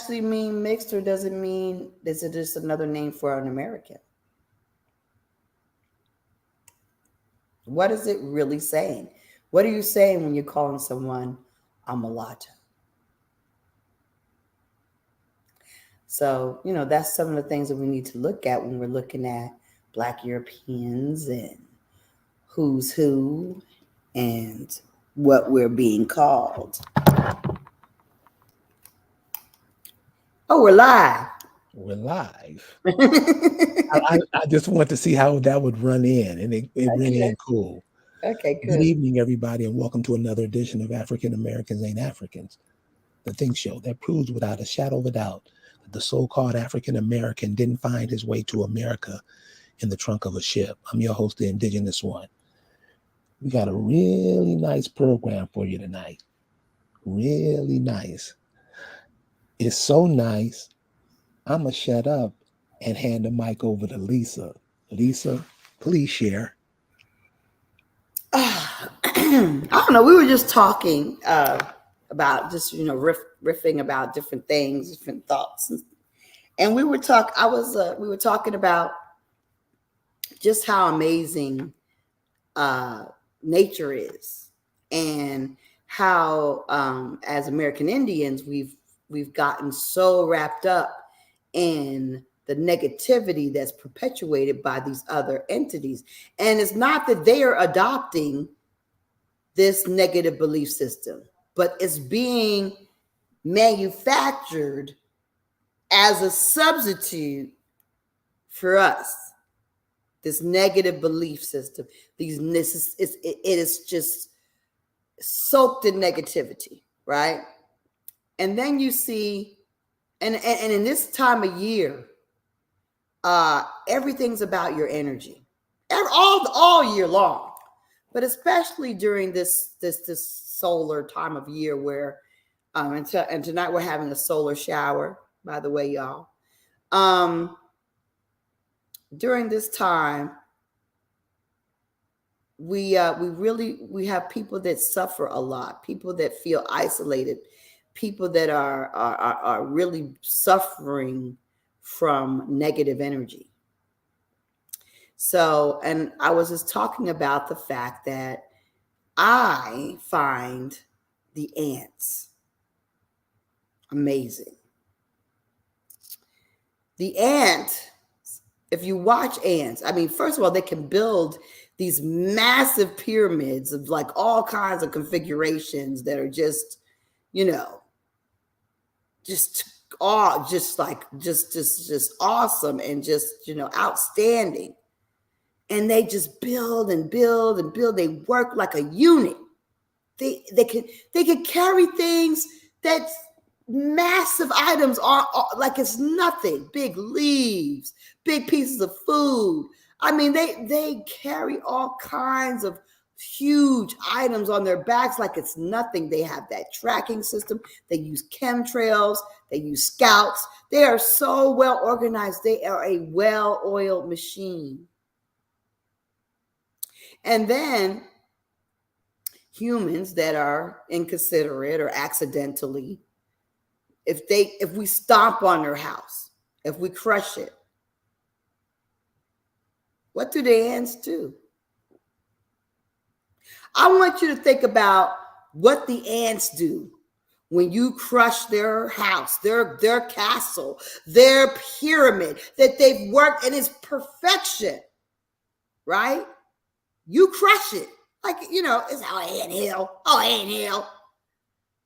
actually mean mixed, or does it mean, is it just another name for an American? What is it really saying? What are you saying when you're calling someone a mulatto? So, that's some of the things that we need to look at when we're looking at Black Europeans and who's who and what we're being called. Oh, we're live. We're live. I just want to see how that would run in, and it went Okay. in cool. Okay, Good good. evening, everybody, and welcome to another edition of African Americans Ain't Africans, the Think Show that proves without a shadow of a doubt that the so-called African American didn't find his way to America in the trunk of a ship. I'm your host, the Indigenous One. We got a really nice program for you tonight. Really nice. It's so nice, I'm going to shut up and hand the mic over to Lisa. Lisa, please share. I don't know. We were just talking about just riffing about different things, different thoughts, and we were we were talking about just how amazing nature is, and how as American Indians we've gotten so wrapped up in the negativity that's perpetuated by these other entities. And it's not that they are adopting this negative belief system, but it's being manufactured as a substitute for us. This negative belief system, it is just soaked in negativity, right? And then you see, and in this time of year, everything's about your energy, all year long, but especially during this solar time of year where, and tonight we're having a solar shower, by the way, y'all. During this time, we have people that suffer a lot, people that feel isolated, people that are really suffering from negative energy. So, and I was just talking about the fact that I find the ants amazing. The ant, if you watch ants, I mean, first of all, they can build these massive pyramids of like all kinds of configurations that are just, just awesome and just outstanding. And they just build and build and build. They work like a unit. They can carry things that's massive items are like it's nothing. Big leaves, big pieces of food. I mean, they carry all kinds of huge items on their backs like it's nothing. They have that tracking system. They use chemtrails. They use scouts. They are so well organized. They are a well-oiled machine. And then humans that are inconsiderate or accidentally, if we stomp on their house, if we crush it, what do the ants do? I want you to think about what the ants do when you crush their house, their castle, their pyramid that they've worked in its perfection, right? You crush it. Like, it's anthill. Anthill.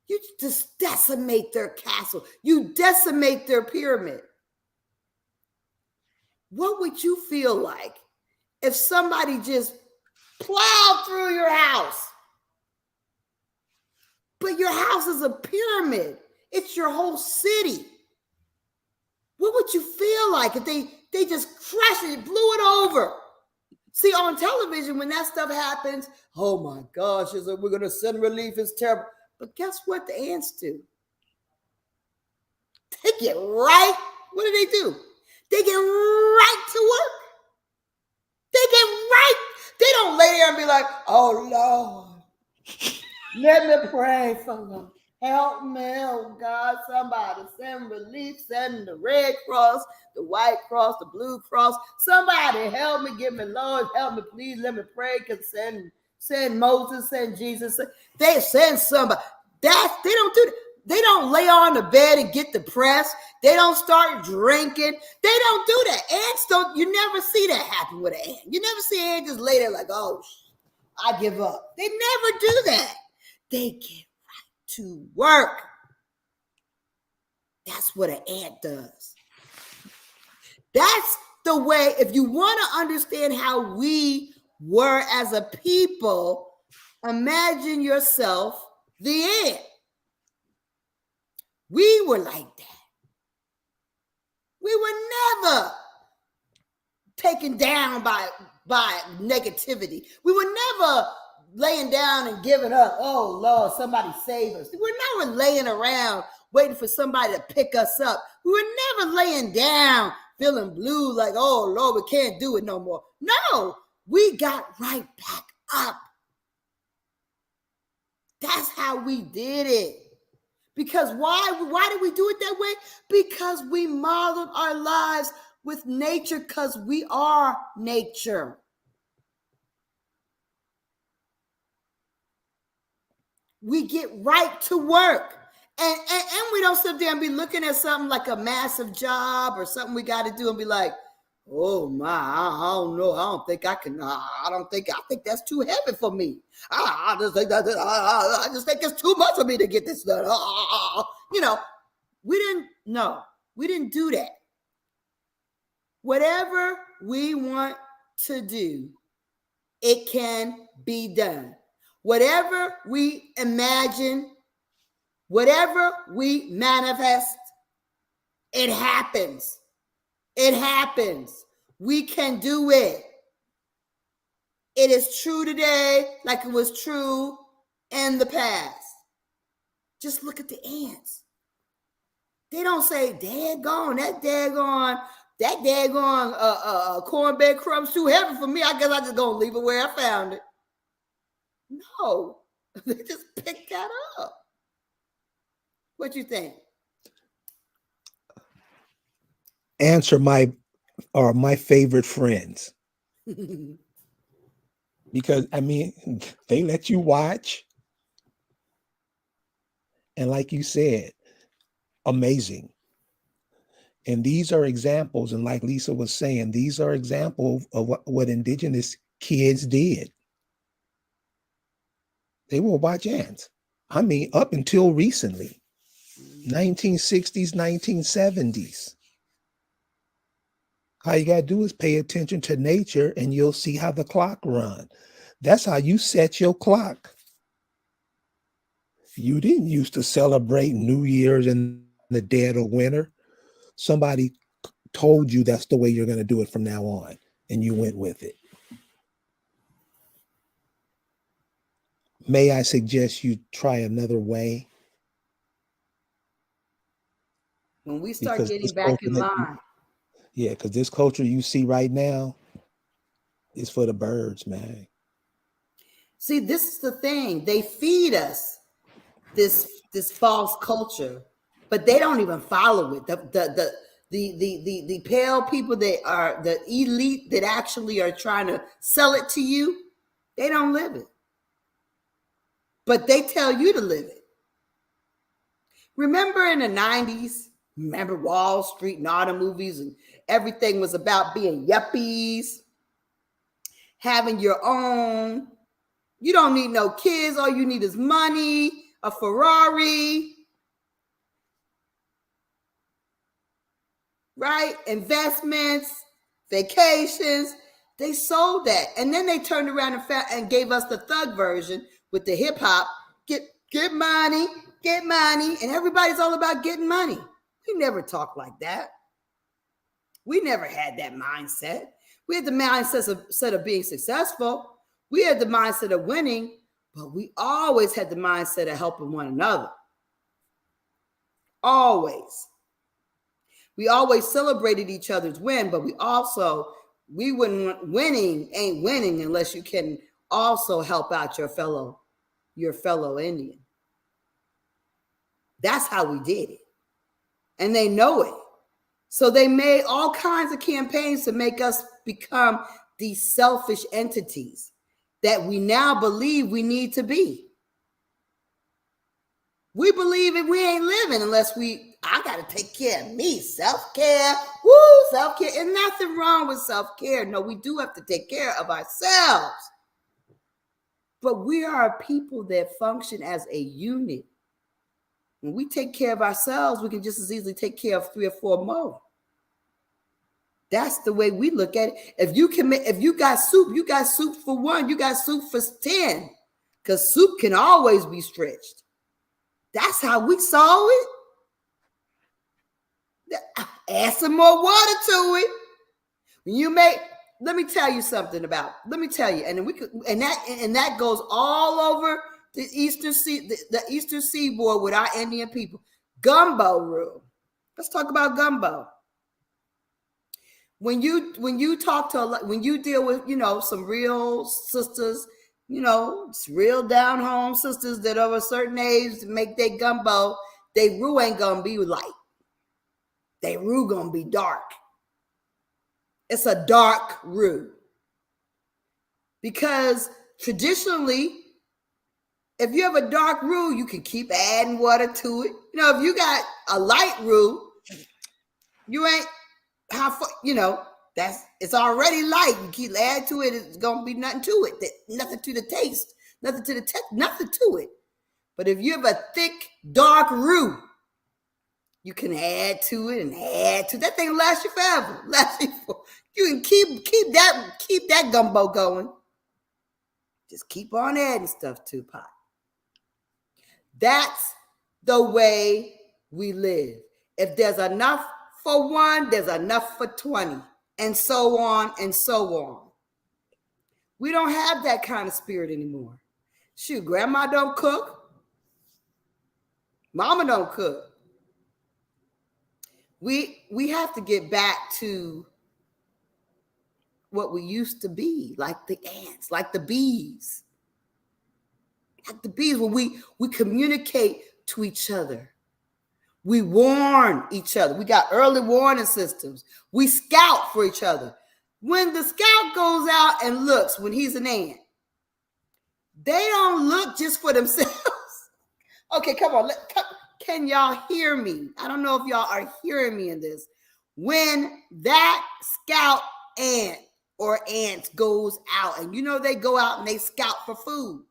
You just decimate their castle. You decimate their pyramid. What would you feel like if somebody just plowed through your house? But your house is a pyramid. It's your whole city. What would you feel like if they just crushed it, blew it over? See, on television, when that stuff happens, oh my gosh, we're going to send relief. It's terrible. But guess what the ants do? They get right. What do? They get right to work. They get right. They don't lay there and be like, oh, Lord, let me pray for them. Help me, oh God, somebody send relief, send the Red Cross, the White Cross, the Blue Cross. Somebody help me, give me, Lord, help me, please, let me pray, because send Moses, send Jesus. They send somebody. They don't do that. They don't lay on the bed and get depressed. They don't start drinking. They don't do that. Ants don't, you never see that happen with an ant. You never see an ant just lay there like, oh, I give up. They never do that. They get to work. That's what an ant does. That's the way, if you want to understand how we were as a people, imagine yourself the ant. We were like that. We were never taken down by negativity. We were never laying down and giving up. Oh, Lord, somebody save us. We were never laying around waiting for somebody to pick us up. We were never laying down feeling blue like, oh, Lord, we can't do it no more. No, we got right back up. That's how we did it. Because why did we do it that way? Because we modeled our lives with nature, because we are nature. We get right to work. And we don't sit there and be looking at something like a massive job or something we got to do and be like, oh my, I don't know. I don't think I can. I think that's too heavy for me. I just think it's too much for me to get this done. You know, we didn't do that. Whatever we want to do, it can be done. Whatever we imagine, whatever we manifest, it happens. It happens. We can do it. It is true today like it was true in the past. Just look at the ants. They don't say, that daggone cornbread crumbs too heavy for me. I guess I just gonna leave it where I found it. No, they just pick that up. What you think? Ants are my favorite friends. Because, I mean, they let you watch. And like you said, amazing. And these are examples, and like Lisa was saying, these are examples of what indigenous kids did. They will watch ants. I mean, up until recently, 1960s, 1970s. All you got to do is pay attention to nature and you'll see how the clock runs. That's how you set your clock. You didn't used to celebrate New Year's in the dead of winter. Somebody told you that's the way you're going to do it from now on, and you went with it. May I suggest you try another way? When we start getting back in line. Yeah, because this culture you see right now is for the birds, man. See, this is the thing. They feed us this false culture, but they don't even follow it. The pale people that are the elite that actually are trying to sell it to you, they don't live it. But they tell you to live it. Remember in the 90s, remember Wall Street and all the movies, and everything was about being yuppies, having your own. You don't need no kids. All you need is money, a Ferrari, right? Investments, vacations. They sold that. And then they turned around and gave us the thug version with the hip hop. Get money, get money. And everybody's all about getting money. We never talked like that. We never had that mindset. We had the mindset of being successful. We had the mindset of winning, but we always had the mindset of helping one another. Always. We always celebrated each other's win, but winning ain't winning unless you can also help out your fellow Indian. That's how we did it. And they know it. So they made all kinds of campaigns to make us become these selfish entities that we now believe we need to be. We believe that we ain't living unless I got to take care of me. Self-care. Woo, self-care. And nothing wrong with self-care. No, we do have to take care of ourselves. But we are a people that function as a unit. When we take care of ourselves, we can just as easily take care of 3 or 4 more. That's the way we look at it. If you got soup for 1, you got soup for 10. Because soup can always be stretched. That's how we saw it. Add some more water to it. Let me tell you something about. Let me tell you, and then that goes all over the Eastern Seaboard with our Indian people. Gumbo rule. Let's talk about gumbo. When you deal with some real sisters, real down home sisters that are a certain age make their gumbo, they roux ain't gonna be light. They roux gonna be dark. It's a dark roux. Because traditionally, if you have a dark roux, you can keep adding water to it. If you got a light roux, you ain't it's already light. You keep adding to it, it's gonna be nothing to it. Nothing to the taste, nothing to the text, nothing to it. But if you have a thick, dark roux, you can add to it and add to that thing. Last you forever. You can keep that gumbo going. Just keep on adding stuff to pot. That's the way we live. If there's enough for 1, there's enough for 20, and so on and so on. We don't have that kind of spirit anymore. Shoot, grandma don't cook. Mama don't cook. We have to get back to what we used to be, like the ants, like the bees. Like the bees, when we communicate to each other. We warn each other. We got early warning systems. We scout for each other. When the scout goes out and looks, when he's an ant, they don't look just for themselves. Okay, come on. Can y'all hear me? I don't know if y'all are hearing me in this. When that scout ant or ants goes out, and they go out and they scout for food,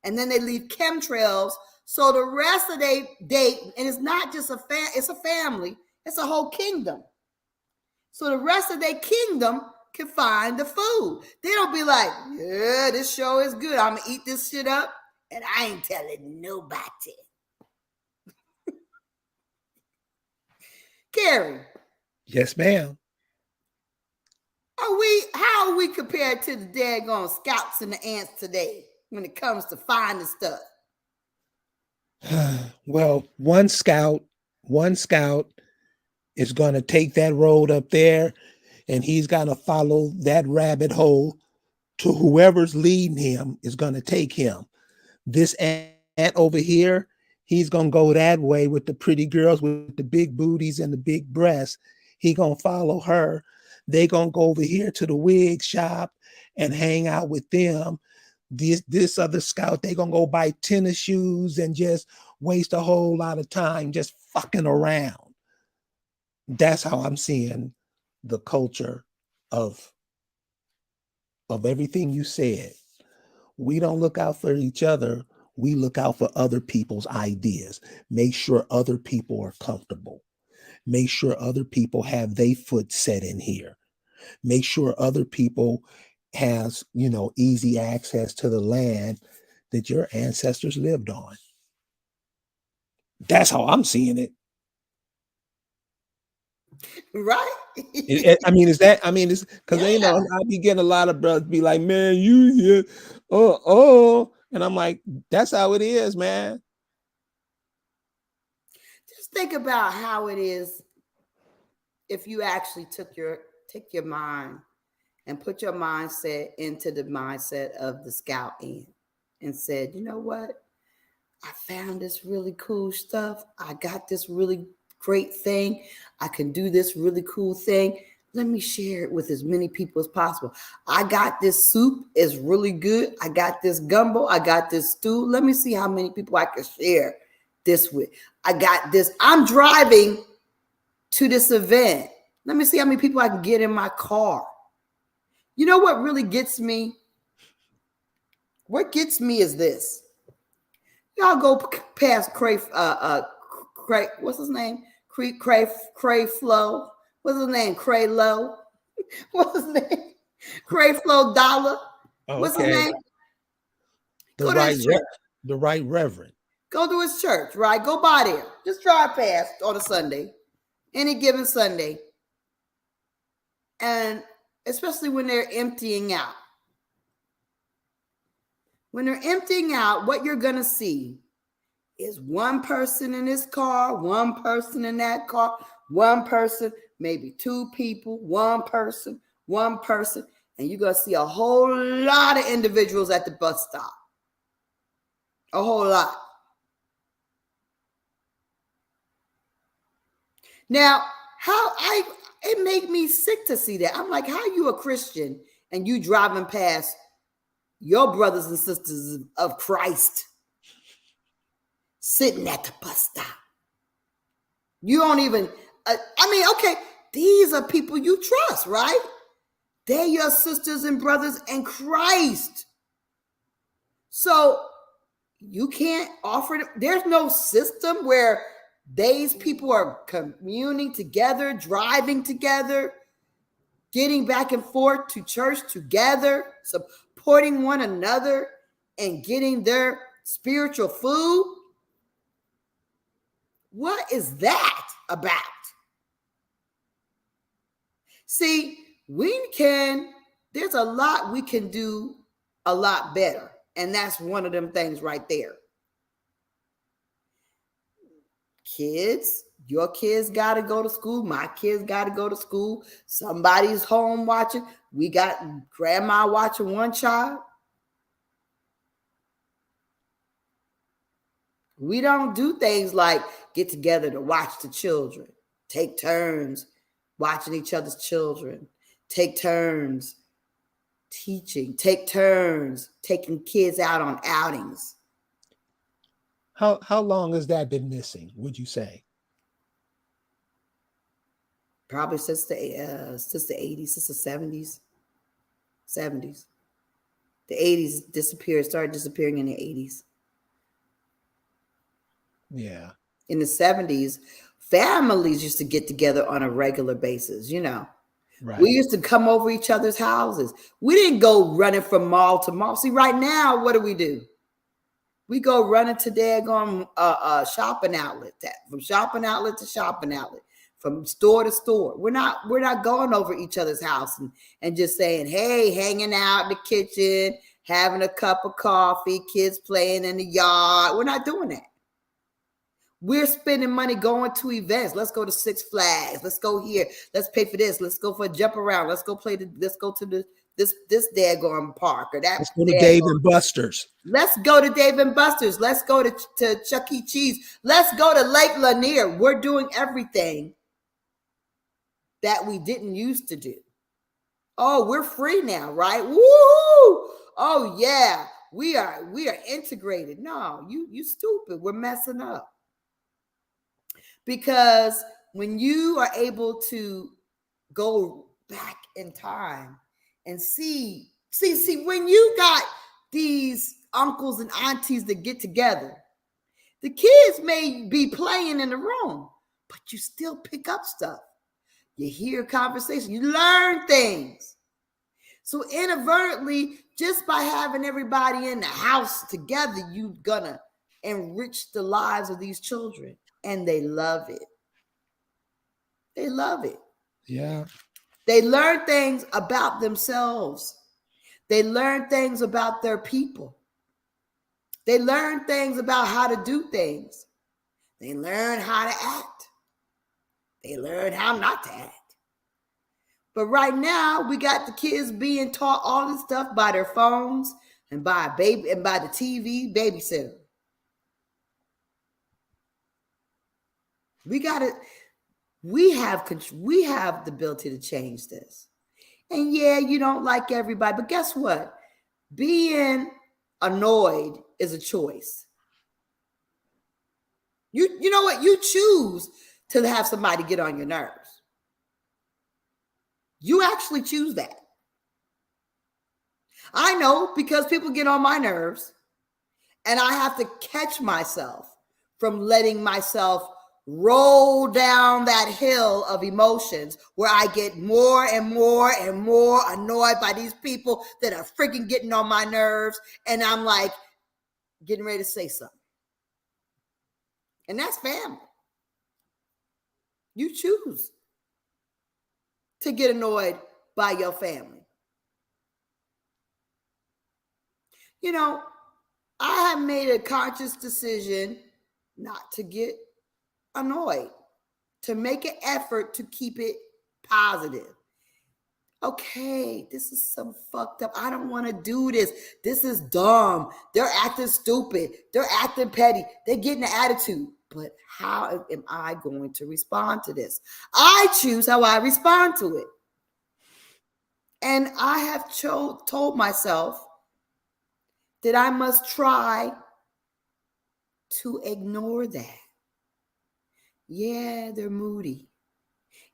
and then they leave chemtrails. So the rest of their day, and it's not just it's a family, it's a whole kingdom. So the rest of their kingdom can find the food. They don't be like, yeah, this show is good. I'm gonna eat this shit up, and I ain't telling nobody. Carrie. Yes, ma'am. How are we compared to the daggone scouts and the ants today when it comes to finding stuff? Well, one scout is going to take that road up there, and he's going to follow that rabbit hole to whoever's leading him is going to take him. This ant over here, he's going to go that way with the pretty girls with the big booties and the big breasts. He going to follow her. They going to go over here to the wig shop and hang out with them. This other scout, they gonna go buy tennis shoes and just waste a whole lot of time just fucking around. That's how I'm seeing the culture of everything you said. We don't look out for each other. We look out for other people's ideas. Make sure other people are comfortable. Make sure other people have their foot set in here. Make sure other people has, easy access to the land that your ancestors lived on. That's how I'm seeing it. Right? It's because I be getting a lot of brothers be like, man, you here, and I'm like, that's how it is, man. Just think about how it is if you actually take your mind and put your mindset into the mindset of the scout ant and said, you know what? I found this really cool stuff. I got this really great thing. I can do this really cool thing. Let me share it with as many people as possible. I got this soup. It's really good. I got this gumbo. I got this stew. Let me see how many people I can share this with. I got this. I'm driving to this event. Let me see how many people I can get in my car. You know what really gets me? What gets me is this. Y'all go past what's his name? Crayflo. What's his name? Craylow. What's his name? Crayflo Dollar. What's his name? The right reverend. Go to his church, right? Go by there. Just drive past on a Sunday, any given Sunday. And especially when they're emptying out. When they're emptying out, what you're going to see is one person in this car, one person in that car, one person, maybe two people, one person, and you're going to see a whole lot of individuals at the bus stop. A whole lot. Now, it made me sick to see that. I'm like, how are you a Christian and you driving past your brothers and sisters of Christ sitting at the bus stop? You don't even, okay, these are people you trust, right? They're your sisters and brothers in Christ. So you can't offer them. There's no system where these people are communing together, driving together, getting back and forth to church together, supporting one another, and getting their spiritual food. What is that about? See, there's a lot we can do a lot better. And that's one of them things right there. Kids, your kids got to go to school. My kids got to go to school. Somebody's home watching. We got grandma watching one child. We don't do things like get together to watch the children, take turns watching each other's children, take turns teaching, take turns taking kids out on outings. How long has that been missing, would you say? Probably since the 80s, since the 70s. The 80s started disappearing in the 80s. Yeah. In the 70s, families used to get together on a regular basis, you know. Right. We used to come over each other's houses. We didn't go running from mall to mall. See, right now, what do? We go running to daggone shopping outlet, from shopping outlet to shopping outlet, from store to store. We're not going over each other's house and just saying, hey, hanging out in the kitchen, having a cup of coffee, kids playing in the yard. We're not doing that. We're spending money going to events. Let's go to Six Flags. Let's go here. Let's pay for this. Let's go for a jump around. Let's go to this daggone park or that. Let's go to Dave and Buster's. Let's go to Dave and Buster's. Let's go to Chuck E. Cheese. Let's go to Lake Lanier. We're doing everything that we didn't used to do. Oh, we're free now, right? Woo! Oh yeah, we are integrated. No, you stupid. We're messing up. Because when you are able to go back in time and see, when you got these uncles and aunties that get together, the kids may be playing in the room, but you still pick up stuff. You hear conversation, you learn things. So inadvertently, just by having everybody in the house together, you're gonna enrich the lives of these children. And they love it. They love it. Yeah. They learn things about themselves. They learn things about their people. They learn things about how to do things. They learn how to act. They learn how not to act. But right now, we got the kids being taught all this stuff by their phones and by the TV babysitter. We have the ability to change this. And yeah, you don't like everybody, but guess what? Being annoyed is a choice. You know what? You choose to have somebody get on your nerves. You actually choose that. I know, because people get on my nerves, and I have to catch myself from letting myself roll down that hill of emotions where I get more and more and more annoyed by these people that are freaking getting on my nerves. And I'm like getting ready to say something. And that's family. You choose to get annoyed by your family. You know, I have made a conscious decision not to get annoyed, to make an effort to keep it positive. Okay, this is some fucked up. I don't want to do this. This is dumb. They're acting stupid. They're acting petty. They're getting an attitude. But how am I going to respond to this? I choose how I respond to it. And I have told myself that I must try to ignore that. Yeah, they're moody.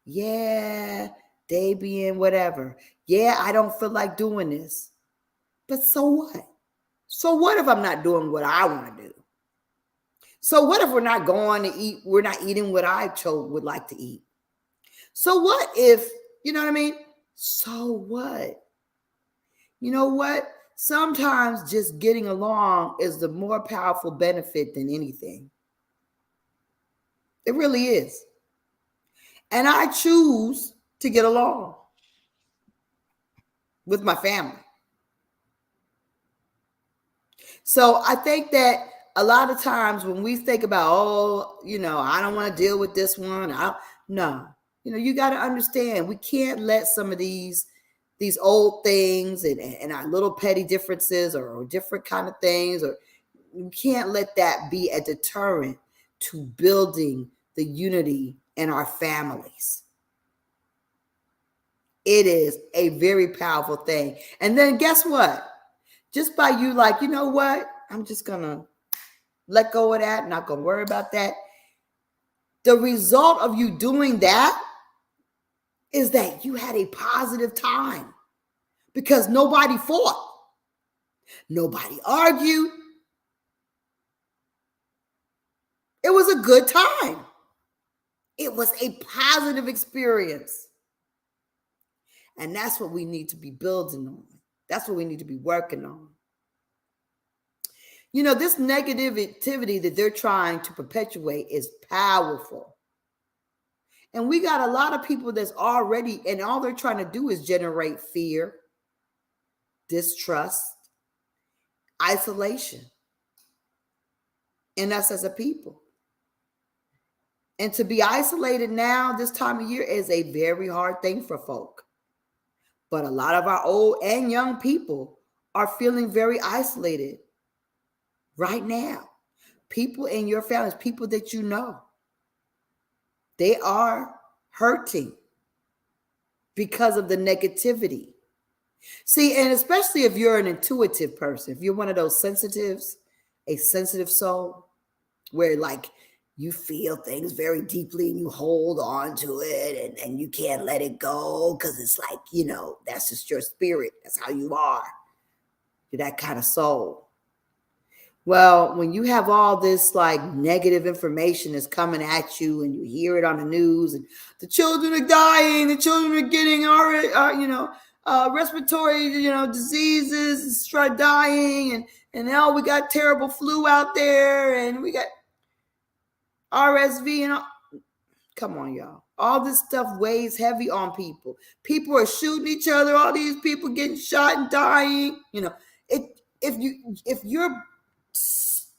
Yeah, they being whatever. Yeah, I don't feel like doing this. But so what? So what if I'm not doing what I want to do? So what if we're not going to eat? We're not eating what I would like to eat. So what if, you know what I mean? So what? You know what? Sometimes just getting along is the more powerful benefit than anything. It really is. And I choose to get along with my family. So I think that a lot of times when we think about, oh, you know, I don't want to deal with this one. No, you know, you got to understand, we can't let some of these old things and our little petty differences or different kind of things, or you can't let that be a deterrent to building the unity in our families. It is a very powerful thing. And then guess what? Just by you like, you know what? I'm just going to let go of that. Not going to worry about that. The result of you doing that is that you had a positive time because nobody fought. Nobody argued. It was a good time. It was a positive experience. And that's what we need to be building on. That's what we need to be working on. You know, this negativity that they're trying to perpetuate is powerful. And we got a lot of people that's already, and all they're trying to do is generate fear, distrust, isolation in us as a people. And to be isolated now, this time of year, is a very hard thing for folk. But a lot of our old and young people are feeling very isolated right now. People in your families, people that you know, they are hurting because of the negativity. See, and especially if you're an intuitive person, if you're one of those sensitives, a sensitive soul, where like you feel things very deeply and you hold on to it and you can't let it go because it's like, you know, that's just your spirit. That's how you are. You're that kind of soul. Well, when you have all this like negative information that's coming at you and you hear it on the news and the children are dying, the children are getting respiratory, diseases, start dying, and now we got terrible flu out there and we got RSV and all. Come on, y'all. All this stuff weighs heavy on people. People are shooting each other. All these people getting shot and dying. You know, if you're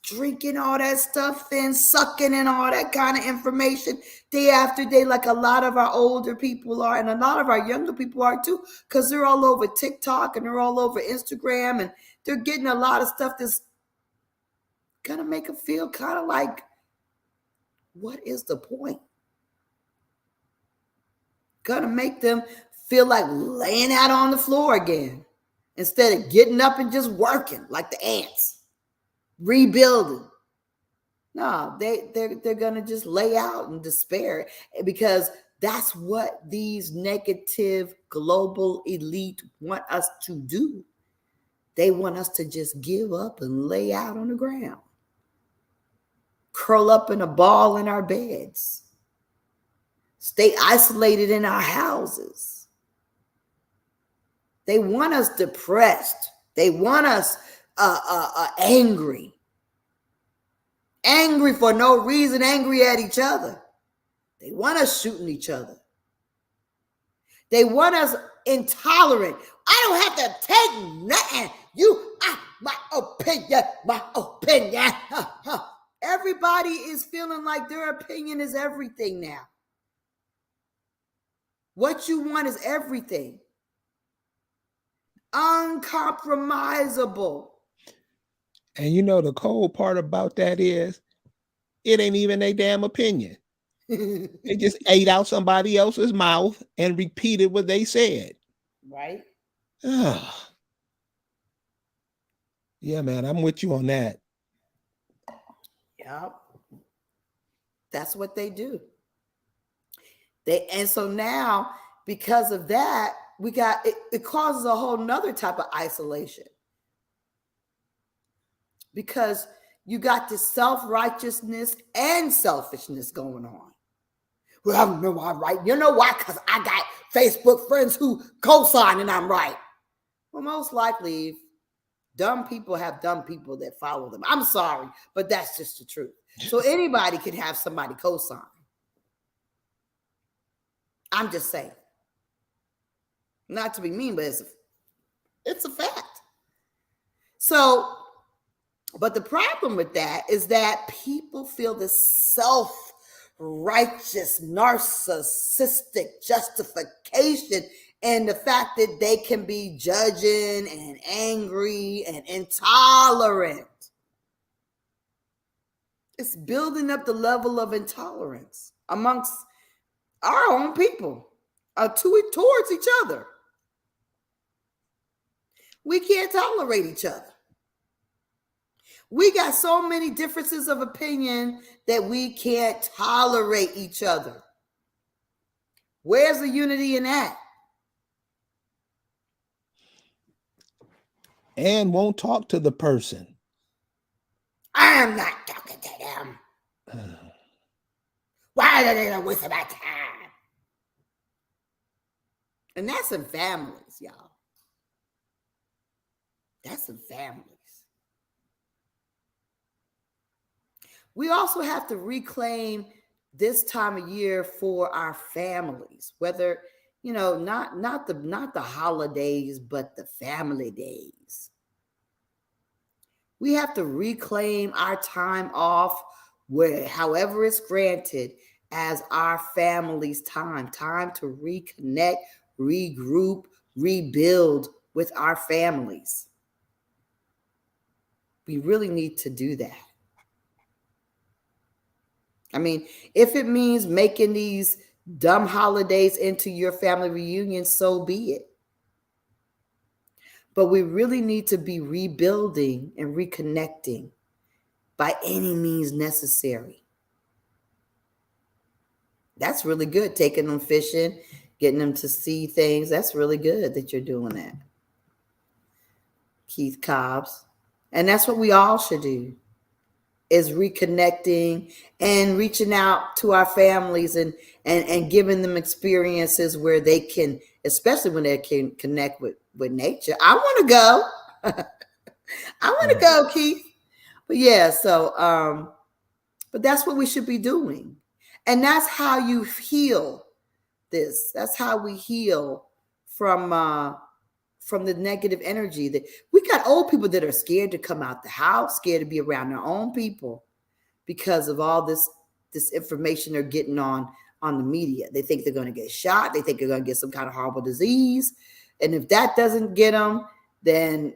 drinking all that stuff and sucking in all that kind of information day after day, like a lot of our older people are, and a lot of our younger people are too, because they're all over TikTok and they're all over Instagram, and they're getting a lot of stuff that's gonna make them feel kind of like what is the point? Gonna make them feel like laying out on the floor again instead of getting up and just working like the ants, rebuilding. No, they're gonna just lay out in despair because that's what these negative global elite want us to do. They want us to just give up and lay out on the ground, curl up in a ball in our beds, stay isolated in our houses. They want us depressed. They want us angry for no reason, angry at each other. They want us shooting each other. They want us intolerant. I don't have to take nothing. My opinion. Everybody is feeling like their opinion is everything now. What you want is everything. Uncompromisable. And you know, the cold part about that is it ain't even a damn opinion. They just ate out somebody else's mouth and repeated what they said. Right? Yeah, man, I'm with you on that. Yep. That's what they do. And so now, because of that, it causes a whole nother type of isolation. Because you got this self-righteousness and selfishness going on. Well, I don't know why I'm right. You know why? Because I got Facebook friends who co-sign and I'm right. Well, most likely, dumb people have dumb people that follow them. I'm sorry, but that's just the truth. So anybody can have somebody co-sign. I'm just saying. Not to be mean, but it's a fact. So, but the problem with that is that people feel this self-righteous, narcissistic justification in the fact that they can be judging and angry and intolerant. It's building up the level of intolerance amongst our own people towards each other. We can't tolerate each other. We got so many differences of opinion that we can't tolerate each other. Where's the unity in that? And won't talk to the person. I'm not talking to them. Why are they wasting my time? And that's in families, y'all. That's in families. We also have to reclaim this time of year for our families, whether, you know, not the holidays, but the family days. We have to reclaim our time off however it's granted as our family's time to reconnect, regroup, rebuild with our families. We really need to do that. I mean, if it means making these dumb holidays into your family reunion, so be it. But we really need to be rebuilding and reconnecting by any means necessary. That's really good, taking them fishing, getting them to see things. That's really good that you're doing that, Keith Cobbs. And that's what we all should do, is reconnecting and reaching out to our families and giving them experiences where they can, especially when they can connect with nature. I want to go. I want to go, Keith. But yeah, so, but that's what we should be doing. And that's how you heal this. That's how we heal from the negative energy. That we got old people that are scared to come out the house, scared to be around their own people because of all this information they're getting on the media. They think they're going to get shot. They think they're going to get some kind of horrible disease. And if that doesn't get them, then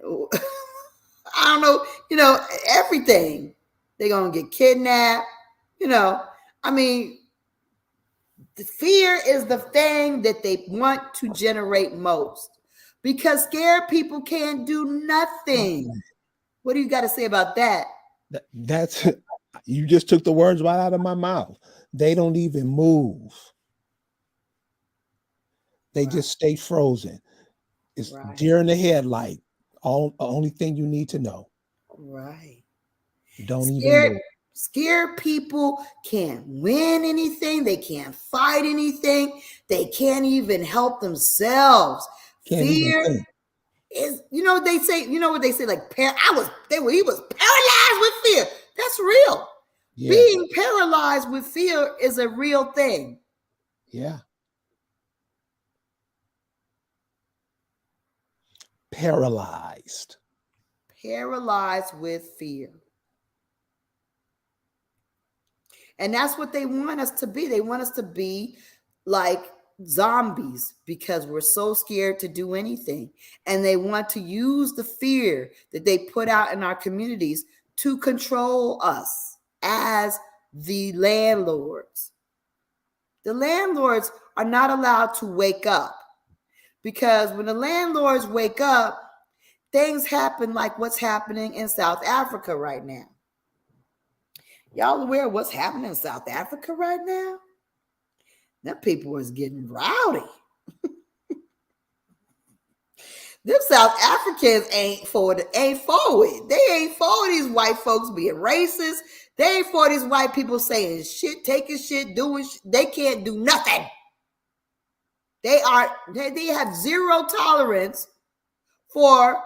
I don't know, everything. They're going to get kidnapped, I mean, the fear is the thing that they want to generate most because scared people can't do nothing. What do you got to say about that? That's you just took the words right out of my mouth. They don't even move. They just stay frozen. It's Right. deer in the headlight. Only thing you need to know. Right. Don't even move. Scared people can't win anything. They can't fight anything. They can't even help themselves. Can't even Fear think. is, they say, what they say, like, he was paralyzed with fear. That's real. Yeah. Being paralyzed with fear is a real thing. Yeah. Paralyzed with fear. And that's what they want us to be. They want us to be like zombies because we're so scared to do anything. And they want to use the fear that they put out in our communities to control us as the landlords. The landlords are not allowed to wake up because when the landlords wake up, things happen like what's happening in South Africa right now. Y'all aware of what's happening in South Africa right now? Them people is getting rowdy. Them South Africans ain't for it. They ain't for these white folks being racist. They ain't for these white people saying shit, taking shit, doing shit. They can't do nothing. They have zero tolerance for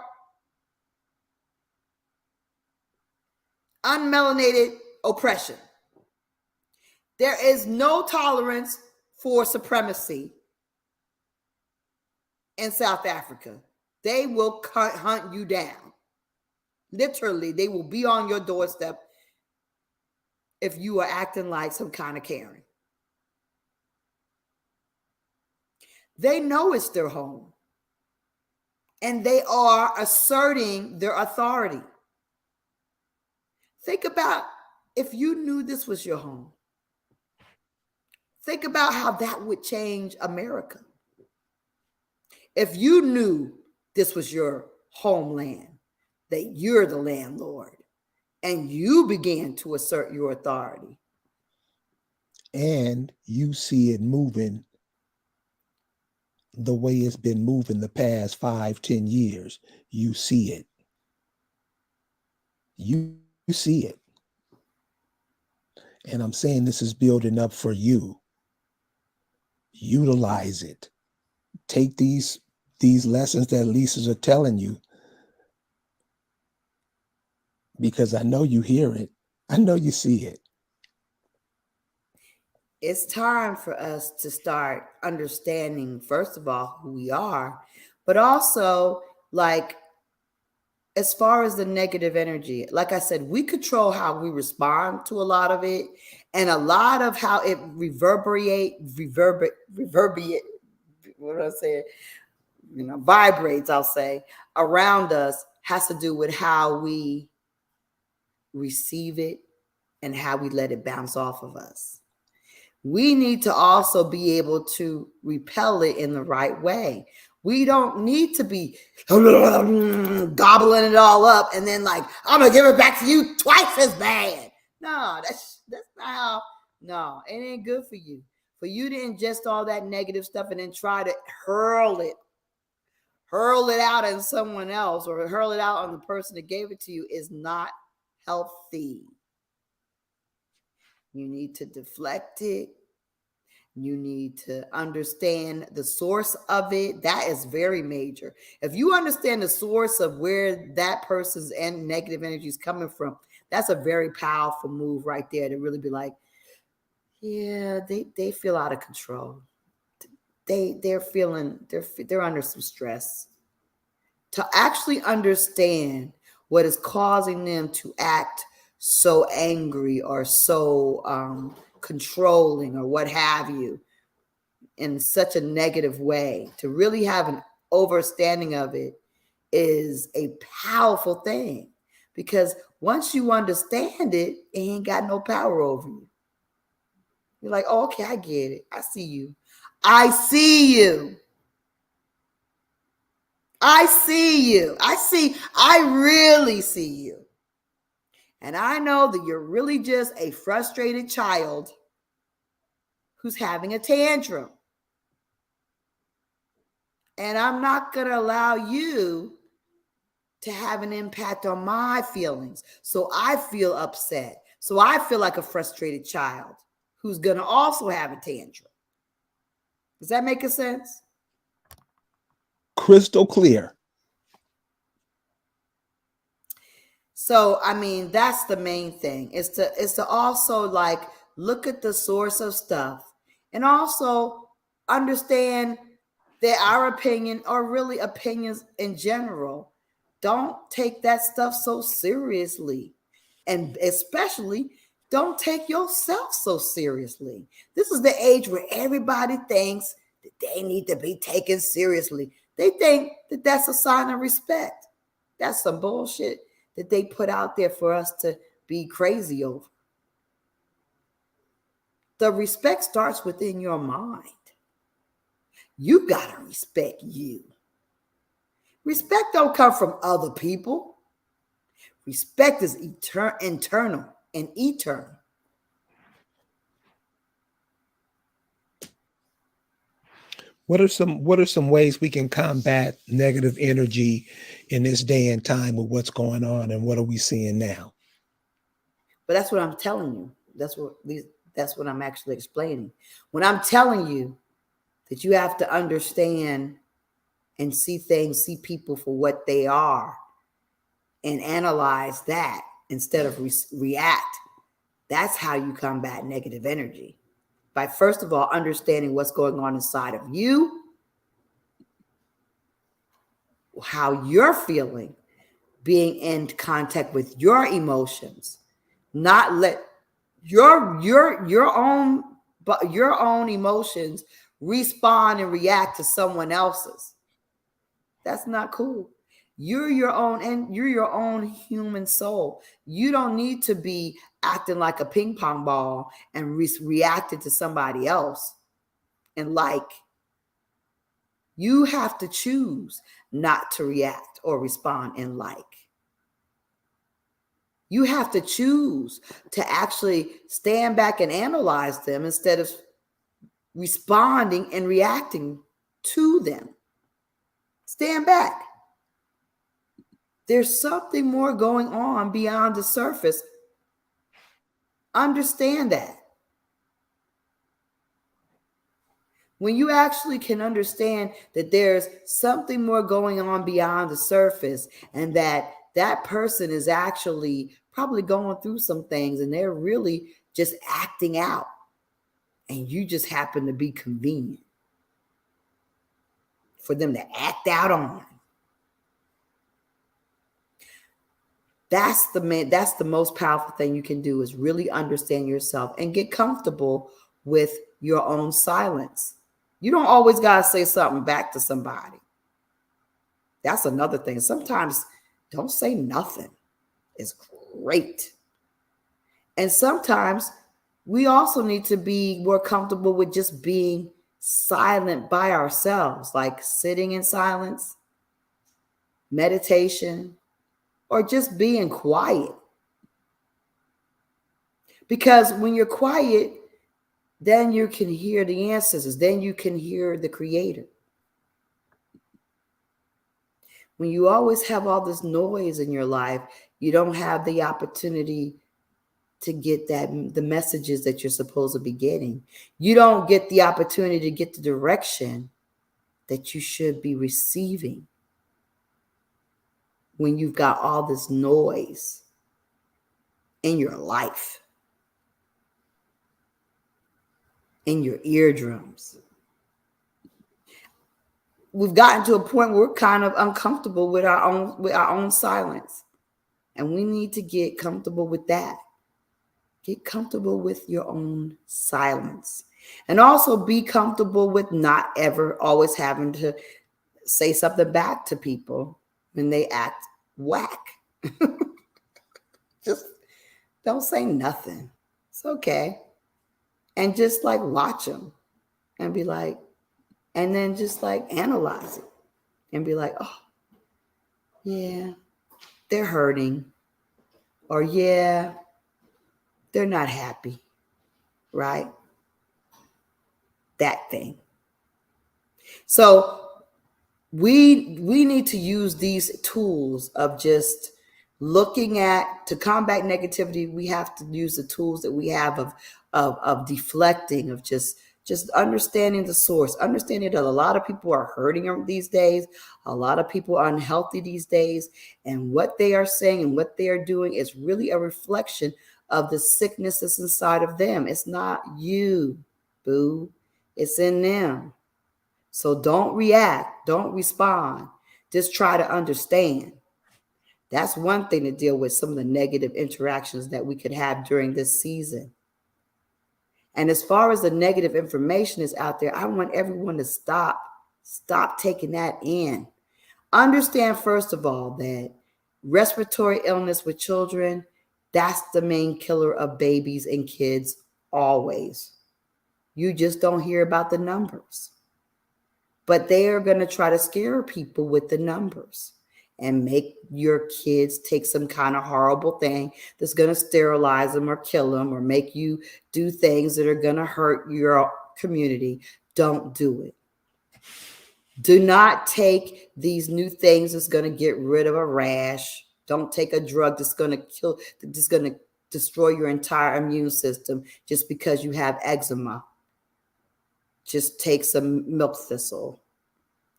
unmelanated oppression. There is no tolerance for supremacy in South Africa. They will hunt you down. Literally, they will be on your doorstep if you are acting like some kind of Karen. They know it's their home. And they are asserting their authority. Think about if you knew this was your home. Think about how that would change America. If you knew this was your homeland, that you're the landlord, and you began to assert your authority. And you see it moving the way it's been moving the past 5-10 years. You see it. You see it. And I'm saying this is building up for you. Utilize it. Take these lessons that Lisa's are telling you, because I know you hear it. I know you see it. It's time for us to start understanding, first of all, who we are, but also, like, as far as the negative energy, like I said, we control how we respond to a lot of it, and a lot of how it reverberates, what do I say? Vibrates, I'll say, around us has to do with how we receive it and how we let it bounce off of us. We need to also be able to repel it in the right way. We don't need to be gobbling it all up and then like, I'm going to give it back to you twice as bad. No, that's not how. No, it ain't good for you. For you to ingest all that negative stuff and then try to hurl it out on someone else or hurl it out on the person that gave it to you is not healthy. You need to deflect it. You need to understand the source of it. That is very major. If you understand the source of where that person's negative energy is coming from, that's a very powerful move right there to really be like, yeah, they feel out of control. They're under some stress. To actually understand what is causing them to act so angry or so controlling or what have you in such a negative way, to really have an understanding of it is a powerful thing, because once you understand it, it ain't got no power over you. You're like, oh, okay, I get it. I see you. I see you. I see you. I really see you. And I know that you're really just a frustrated child who's having a tantrum. And I'm not going to allow you to have an impact on my feelings. So I feel upset. So I feel like a frustrated child who's going to also have a tantrum. Does that make sense? Crystal clear. So, I mean, that's the main thing is to also like look at the source of stuff and also understand that our opinion or really opinions in general, don't take that stuff so seriously. And especially don't take yourself so seriously. This is the age where everybody thinks that they need to be taken seriously. They think that that's a sign of respect. That's some bullshit that they put out there for us to be crazy over. The respect starts within your mind. You got to respect you. Respect don't come from other people. Respect is internal and eternal. What are some ways we can combat negative energy in this day and time with what's going on, and what are we seeing now? But that's what I'm telling you. That's what I'm actually explaining. When I'm telling you that you have to understand and see things, see people for what they are, and analyze that instead of react. That's how you combat negative energy. By first of all, understanding what's going on inside of you, how you're feeling, being in contact with your emotions, not let your own emotions respond and react to someone else's. That's not cool. You're your own human soul. You don't need to be acting like a ping pong ball and reacting to somebody else. And like, you have to choose not to react or respond in like. You have to choose to actually stand back and analyze them instead of responding and reacting to them. Stand back. There's something more going on beyond the surface. Understand that. When you actually can understand that there's something more going on beyond the surface, and that person is actually probably going through some things and they're really just acting out, and you just happen to be convenient for them to act out on. That's the most powerful thing you can do, is really understand yourself and get comfortable with your own silence. You don't always got to say something back to somebody. That's another thing. Sometimes don't say nothing. It's great. And sometimes we also need to be more comfortable with just being silent by ourselves, like sitting in silence, meditation, or just being quiet. Because when you're quiet, then you can hear the answers. Then you can hear the Creator. When you always have all this noise in your life, you don't have the opportunity to get the messages that you're supposed to be getting. You don't get the opportunity to get the direction that you should be receiving when you've got all this noise in your life, in your eardrums. We've gotten to a point where we're kind of uncomfortable with our own silence. And we need to get comfortable with that. Get comfortable with your own silence. And also be comfortable with not ever always having to say something back to people when they act whack. Just don't say nothing. It's okay. and just like watch them and be like, and then just like analyze it and be like, oh, yeah, they're hurting. Or yeah, they're not happy, right? That thing. So we need to use these tools of just looking at, to combat negativity. We have to use the tools that we have of deflecting, of just understanding the source, understanding that a lot of people are hurting these days, a lot of people are unhealthy these days, and what they are saying and what they are doing is really a reflection of the sickness that's inside of them. It's not you, boo. It's in them. So don't react, don't respond. Just try to understand. That's one thing to deal with some of the negative interactions that we could have during this season. And as far as the negative information is out there, I want everyone to stop taking that in. Understand, first of all, that respiratory illness with children, that's the main killer of babies and kids always. You just don't hear about the numbers. But they are going to try to scare people with the numbers and make your kids take some kind of horrible thing that's going to sterilize them or kill them or make you do things that are going to hurt your community. Don't do it. Do not take these new things that's going to get rid of a rash. Don't take a drug that's going to kill, that's going to destroy your entire immune system just because you have eczema. Just take some milk thistle.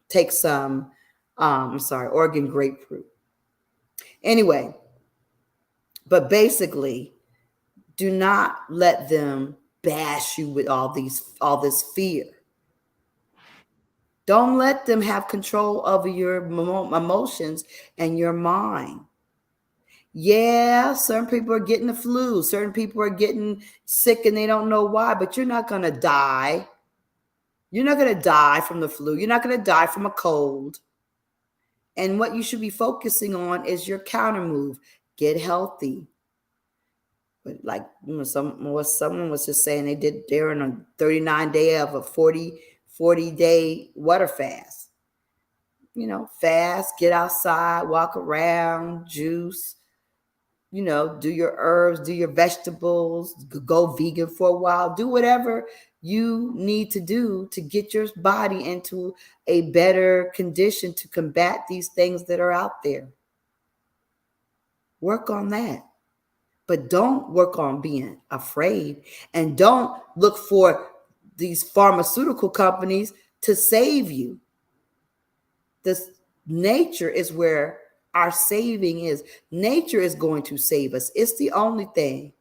Take some, Oregon grapefruit. Anyway, but basically, do not let them bash you with all this fear. Don't let them have control over your emotions and your mind. Yeah, certain people are getting the flu. Certain people are getting sick and they don't know why, but you're not going to die. You're not going to die from the flu. You're not going to die from a cold. And what you should be focusing on is your counter move. Get healthy. But like someone was just saying, they're in a 39-day of a 40-day water fast. Fast, get outside, walk around, juice, do your herbs, do your vegetables, go vegan for a while, do whatever you need to do to get your body into a better condition to combat these things that are out there. Work on that. But don't work on being afraid, and don't look for these pharmaceutical companies to save you. This nature is where our saving is. Nature is going to save us. It's the only thing.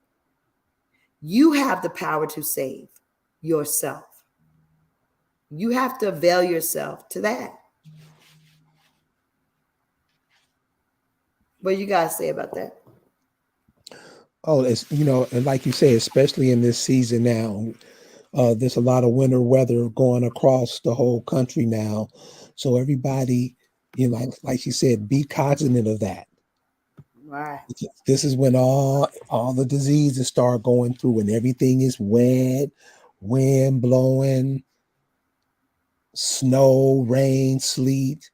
You have the power to save yourself. You have to avail yourself to that. What do you guys say about that? Oh, it's, and like you say, especially in this season now, there's a lot of winter weather going across the whole country now. So everybody, like you said, be cognizant of that. Right. This is when all the diseases start going through and everything is wet, wind blowing, snow, rain, sleet.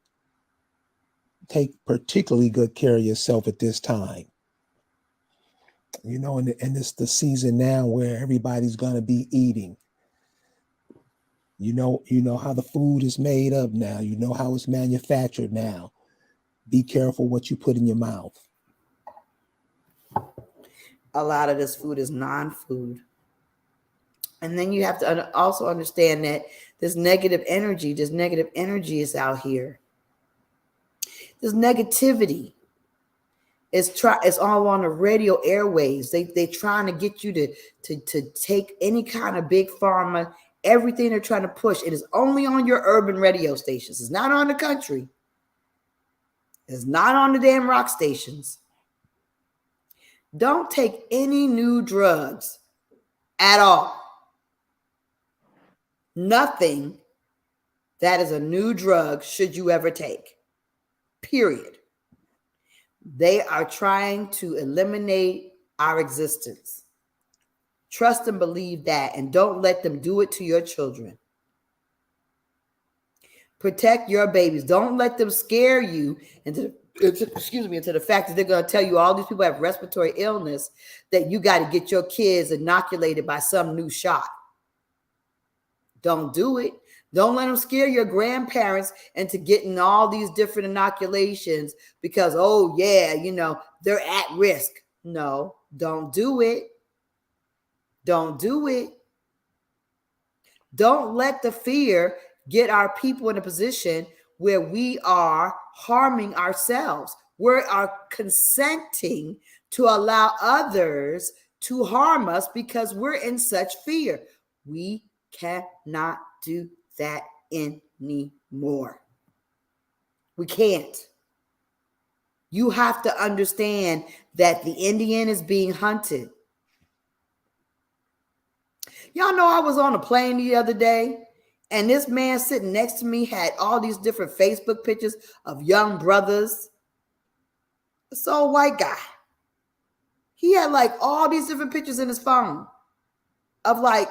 Take particularly good care of yourself at this time. And it's the season now where everybody's going to be eating. You know how the food is made up now. You know how it's manufactured now. Be careful what you put in your mouth. A lot of this food is non-food. And then you have to also understand that this negative energy is out here. This negativity is all on the radio airwaves. They trying to get you to take any kind of big pharma, everything they're trying to push. It is only on your urban radio stations. It's not on the country. It's not on the damn rock stations. Don't take any new drugs at all. Nothing that is a new drug should you ever take. Period. They are trying to eliminate our existence. Trust and believe that, and don't let them do it to your children. Protect your babies. Don't let them scare you into the fact that they're going to tell you all these people have respiratory illness, that you got to get your kids inoculated by some new shot. Don't do it. Don't let them scare your grandparents into getting all these different inoculations because, oh, yeah, they're at risk. No, don't do it. Don't do it. Don't let the fear get our people in a position where we are harming ourselves. We are consenting to allow others to harm us because we're in such fear. We cannot do that anymore. We can't. You have to understand that the Indian is being hunted. Y'all know I was on a plane the other day, and this man sitting next to me had all these different Facebook pictures of young brothers. This old white guy. He had like all these different pictures in his phone of like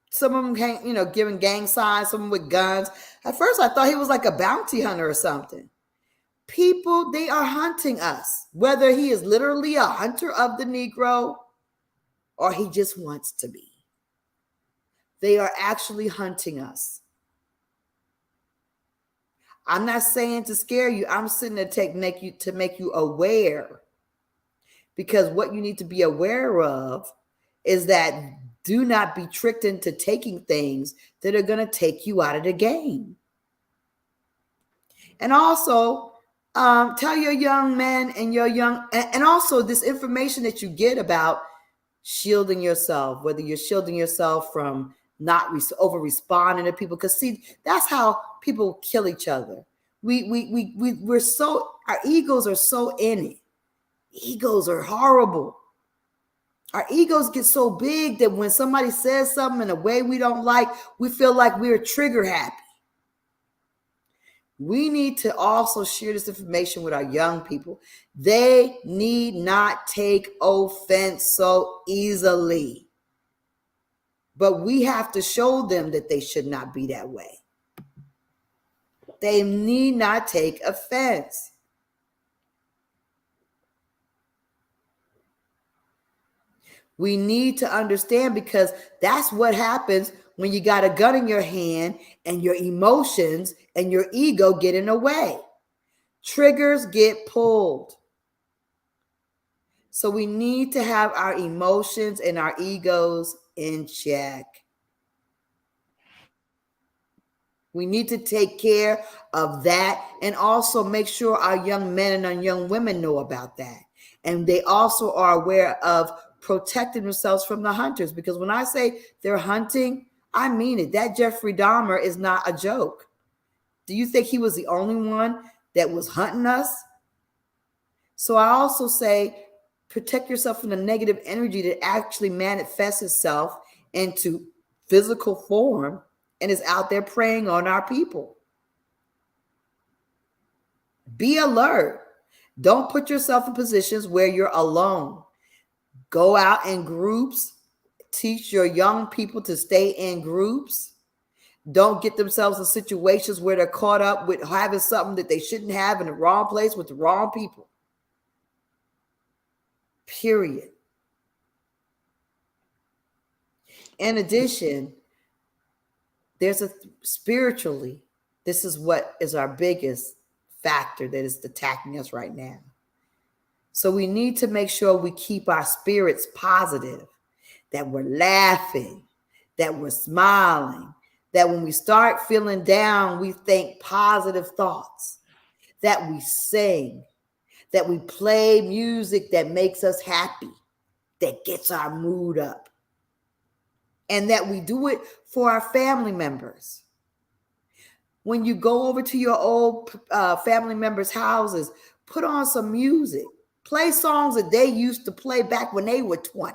some of them, giving gang signs, some with guns. At first, I thought he was like a bounty hunter or something. People, they are hunting us, whether he is literally a hunter of the Negro or he just wants to be. They are actually hunting us. I'm not saying to scare you. I'm saying to make you aware. Because what you need to be aware of is that do not be tricked into taking things that are going to take you out of the game. And also, tell your young men and and also this information that you get about shielding yourself, whether you're shielding yourself from not over responding to people, because see, that's how people kill each other. We're so, our egos are so in it. Egos are horrible. Our egos get so big that when somebody says something in a way we don't like, we feel like we're trigger happy. We need to also share this information with our young people. They need not take offense so easily. But we have to show them that they should not be that way. They need not take offense. We need to understand, because that's what happens when you got a gun in your hand and your emotions and your ego get in the way. Triggers get pulled. So we need to have our emotions and our egos in check. We need to take care of that and also make sure our young men and our young women know about that. And they also are aware of protecting themselves from the hunters, because when I say they're hunting, I mean it. That Jeffrey Dahmer is not a joke. Do you think he was the only one that was hunting us? So I also say protect yourself from the negative energy that actually manifests itself into physical form and is out there preying on our people. Be alert. Don't put yourself in positions where you're alone. Go out in groups. Teach your young people to stay in groups. Don't get themselves in situations where they're caught up with having something that they shouldn't have in the wrong place with the wrong people. Period. In addition, spiritually, this is what is our biggest factor that is attacking us right now. So we need to make sure we keep our spirits positive, that we're laughing, that we're smiling, that when we start feeling down, we think positive thoughts, that we sing, that we play music that makes us happy, that gets our mood up, and that we do it for our family members. When you go over to your old family members' houses, put on some music. Play songs that they used to play back when they were 20.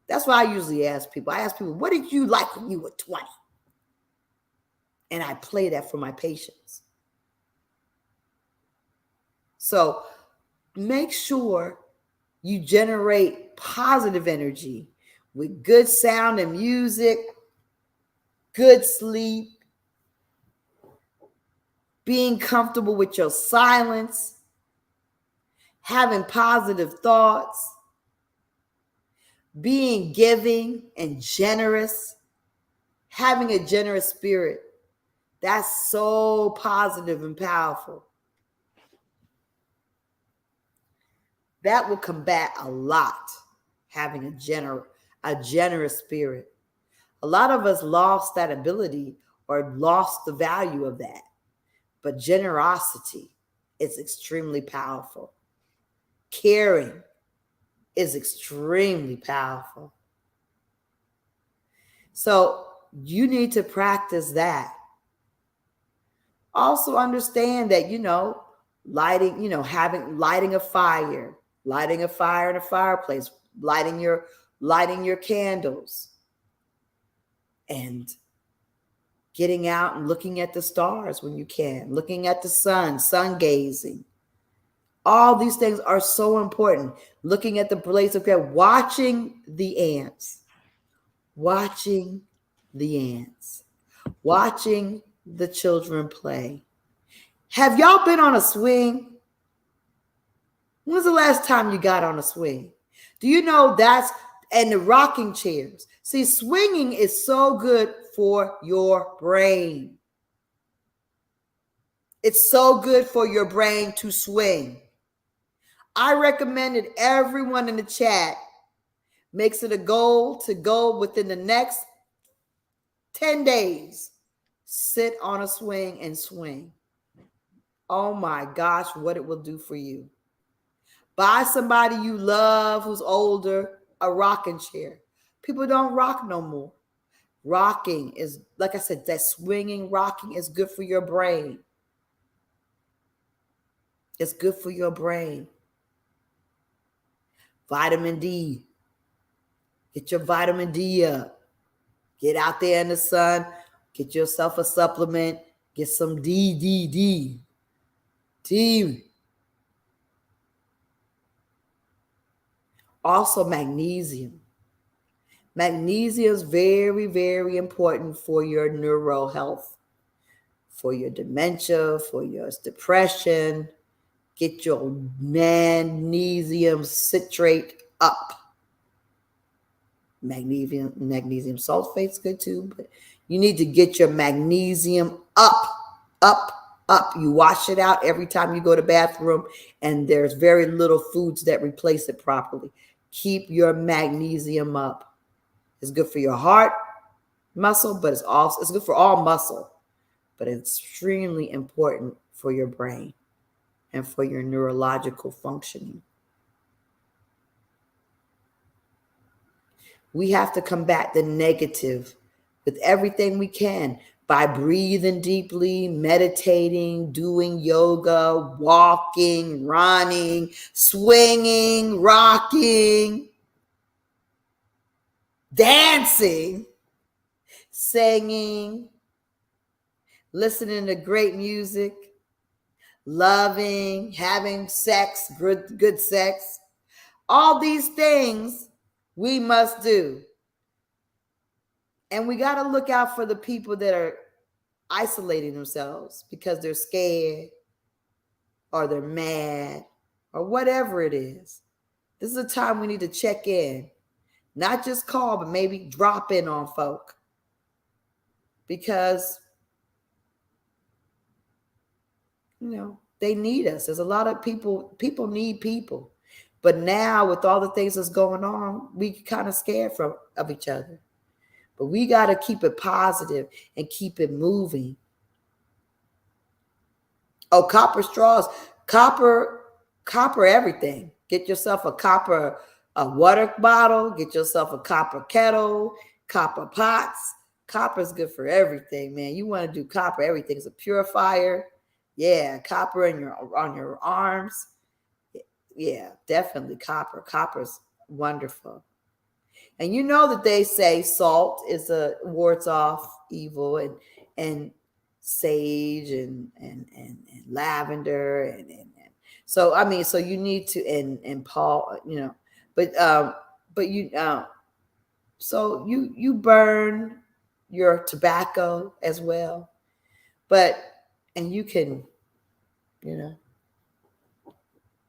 That's what I usually ask people. I ask people, what did you like when you were 20? And I play that for my patients. So make sure you generate positive energy with good sound and music, good sleep, being comfortable with your silence, having positive thoughts, being giving and generous, having a generous spirit. That's so positive and powerful. That will combat a lot, having a generous spirit. A lot of us lost that ability or lost the value of that. But generosity is extremely powerful. Caring is extremely powerful. So you need to practice that. Also understand that, lighting a fire in a fireplace, lighting your candles, and getting out and looking at the stars when you can, looking at the sun gazing. All these things are so important. Looking at the blaze of grass, watching the ants, watching the children play. Have y'all been on a swing? When was the last time you got on a swing? Do you know and the rocking chairs? See, swinging is so good for your brain. It's so good for your brain to swing. I recommended everyone in the chat makes it a goal to go within the next 10 days, sit on a swing and swing. Oh my gosh, what it will do for you. Buy somebody you love who's older a rocking chair. People don't rock no more. Rocking is, like I said, that swinging, rocking is good for your brain. It's good for your brain. Vitamin D. Get your vitamin D up. Get out there in the sun. Get yourself a supplement. Get some D. Also, magnesium. Magnesium is very, very important for your neural health, for your dementia, for your depression. Get your magnesium citrate up. Magnesium sulfate is good too, but you need to get your magnesium up. You wash it out every time you go to the bathroom, and there's very little foods that replace it properly. Keep your magnesium up. It's good for your heart muscle, but it's good for all muscle, but it's extremely important for your brain and for your neurological functioning. We have to combat the negative with everything we can by breathing deeply, meditating, doing yoga, walking, running, swinging, rocking, dancing, singing, listening to great music, loving, having sex, good sex. All these things we must do. And we got to look out for the people that are isolating themselves because they're scared or they're mad or whatever it is. This is a time we need to check in. Not just call, but maybe drop in on folk. Because, they need us. There's a lot of people need people. But now with all the things that's going on, we kind of scared of each other. But we got to keep it positive and keep it moving. Oh, copper straws, copper everything. Get yourself a water bottle, get yourself a copper kettle, copper pots. Copper is good for everything, man. You want to do copper, everything. It's a purifier. Yeah, copper on your arms. Yeah, definitely copper. Copper's wonderful. And you know that they say salt wards off evil, and sage and lavender and so you need to and Paul, but So you burn your tobacco as well, but and you can, you know,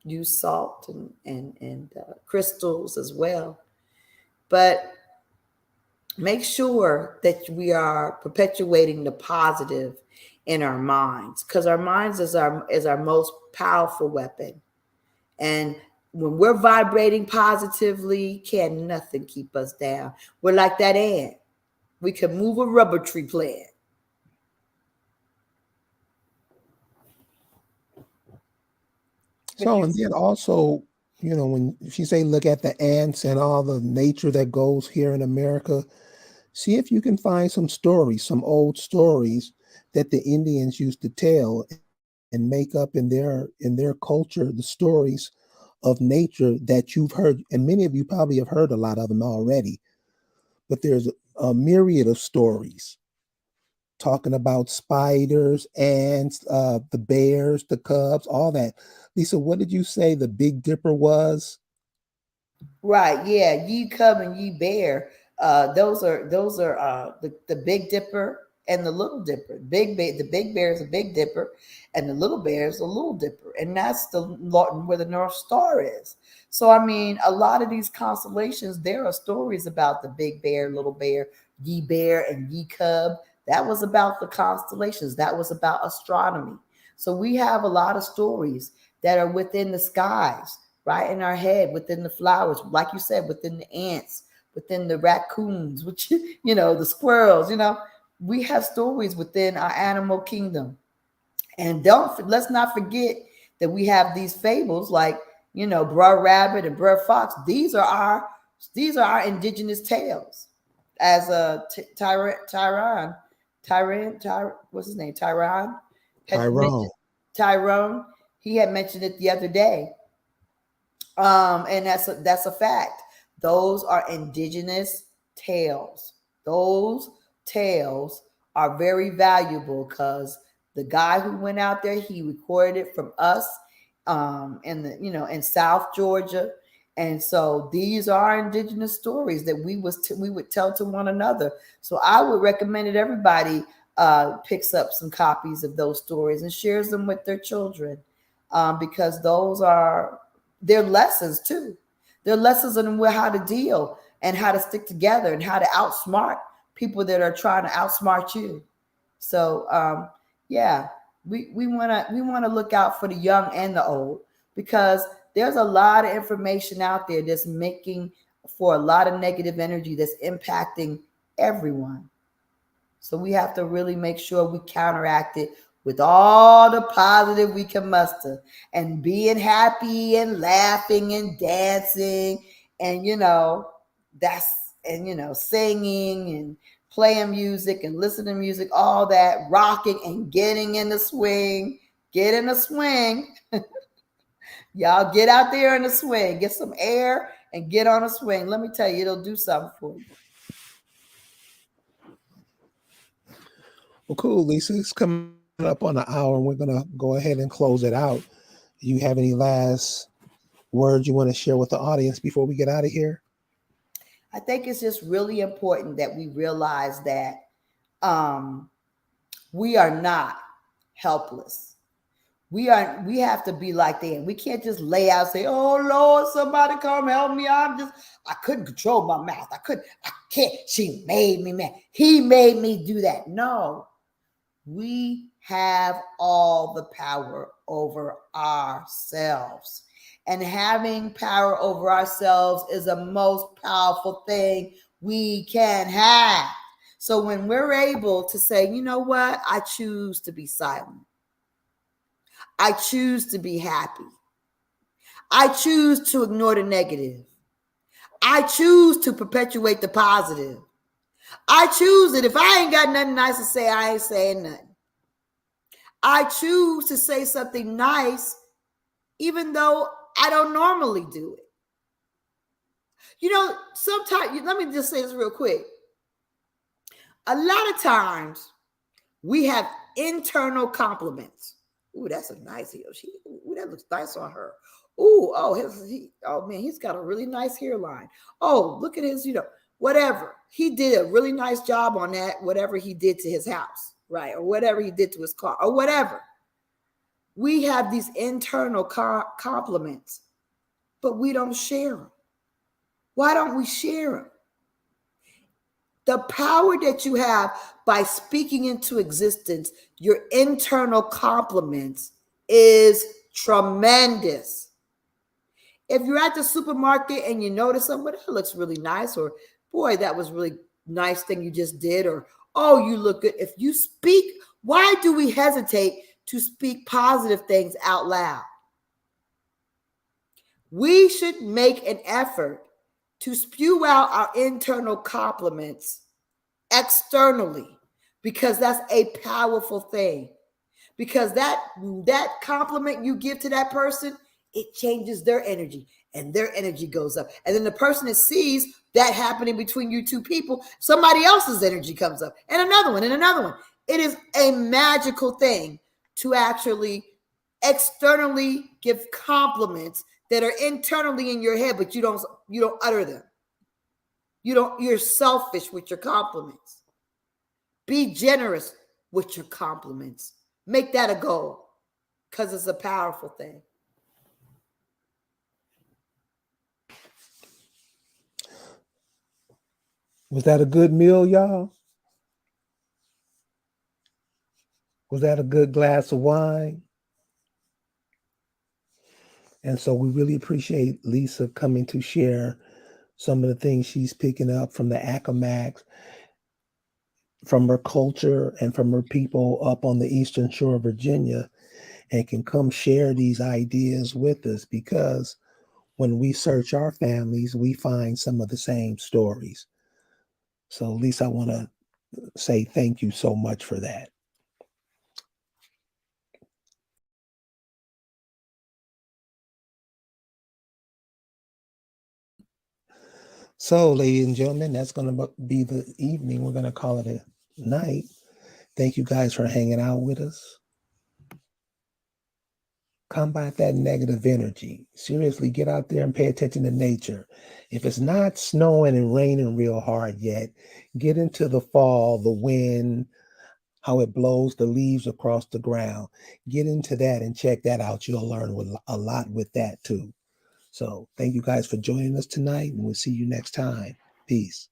use salt and crystals as well. But make sure that we are perpetuating the positive in our minds, because our minds is our most powerful weapon. And when we're vibrating positively, can nothing keep us down. We're like that ant. We can move a rubber tree plant. So, and then also, when if you say look at the ants and all the nature that goes here in America, see if you can find some stories, some old stories that the Indians used to tell and make up in their culture the stories of nature that you've heard, and many of you probably have heard a lot of them already. But there's a myriad of stories talking about spiders, ants, the bears, the cubs, all that. Lisa, what did you say the Big Dipper was? Right, yeah, ye cub and ye bear. Those are the Big Dipper and the Little Dipper. The big bear is a Big Dipper, and the little bear is a Little Dipper, and that's where the North Star is. So I mean, a lot of these constellations, there are stories about the Big Bear, Little Bear, and ye cub. That was about the constellations. That was about astronomy. So we have a lot of stories that are within the skies, right in our head, within the flowers, like you said, within the ants, within the raccoons, which, the squirrels, we have stories within our animal kingdom. And let's not forget that we have these fables like, Brer Rabbit and Brer Fox. These are our indigenous tales. As what's his name? Had Tyrone. mentioned Tyrone. He had mentioned it the other day, and that's a fact. Those are indigenous tales. Those tales are very valuable because the guy who went out there, he recorded it from us, in South Georgia. And so these are indigenous stories that we would tell to one another. So I would recommend that everybody picks up some copies of those stories and shares them with their children, because they're lessons too. They're lessons on how to deal and how to stick together and how to outsmart people that are trying to outsmart you. So yeah, we want to look out for the young and the old, because there's a lot of information out there that's making for a lot of negative energy that's impacting everyone. So we have to really make sure we counteract it with all the positive we can muster, and being happy and laughing and dancing, and singing and playing music and listening to music, all that, rocking and getting in the swing. Get in the swing. Y'all get out there in the swing, get some air and get on a swing. Let me tell you, it'll do something for you. Well, cool, Lisa. It's coming up on an hour, and we're gonna go ahead and close it out. Do you have any last words you want to share with the audience before we get out of here? I think it's just really important that we realize that um, we are not helpless. We have to be like them. We can't just lay out and say, "Oh Lord, somebody come help me." I couldn't control my mouth. I can't. She made me mad. He made me do that. No, we have all the power over ourselves. And having power over ourselves is the most powerful thing we can have. So when we're able to say, you know what, I choose to be silent, I choose to be happy, I choose to ignore the negative, I choose to perpetuate the positive, I choose that if I ain't got nothing nice to say, I ain't saying nothing. I choose to say something nice, even though I don't normally do it. Sometimes, let me just say this real quick. A lot of times we have internal compliments. Ooh, that's a nice heel. Ooh, that looks nice on her. Ooh, oh man, he's got a really nice hairline. Oh, look at his, whatever. He did a really nice job on that, whatever he did to his house, right? Or whatever he did to his car, or whatever. We have these internal compliments, but we don't share them. Why don't we share them? The power that you have by speaking into existence your internal compliments is tremendous. If you're at the supermarket and you notice something, that looks really nice, or boy, that was really nice thing you just did, or oh, you look good. If you speak, why do we hesitate to speak positive things out loud? We should make an effort to spew out our internal compliments externally, because that's a powerful thing. Because that compliment you give to that person, it changes their energy, and their energy goes up. And then the person that sees that happening between you two people, somebody else's energy comes up, and another one, and another one. It is a magical thing to actually externally give compliments that are internally in your head, but you don't utter them. You're selfish with your compliments. Be generous with your compliments. Make that a goal, because it's a powerful thing. Was that a good meal, y'all? Was that a good glass of wine? And so we really appreciate Lisa coming to share some of the things she's picking up from the Accomax, from her culture and from her people up on the Eastern Shore of Virginia, and can come share these ideas with us, because when we search our families, we find some of the same stories. So Lisa, I want to say thank you so much for that. So, ladies and gentlemen, that's going to be the evening. We're going to call it a night. Thank you guys for hanging out with us. Combat that negative energy. Seriously, get out there and pay attention to nature. If it's not snowing and raining real hard yet, get into the fall, the wind, how it blows the leaves across the ground. Get into that and check that out. You'll learn a lot with that too. So thank you guys for joining us tonight, and we'll see you next time. Peace.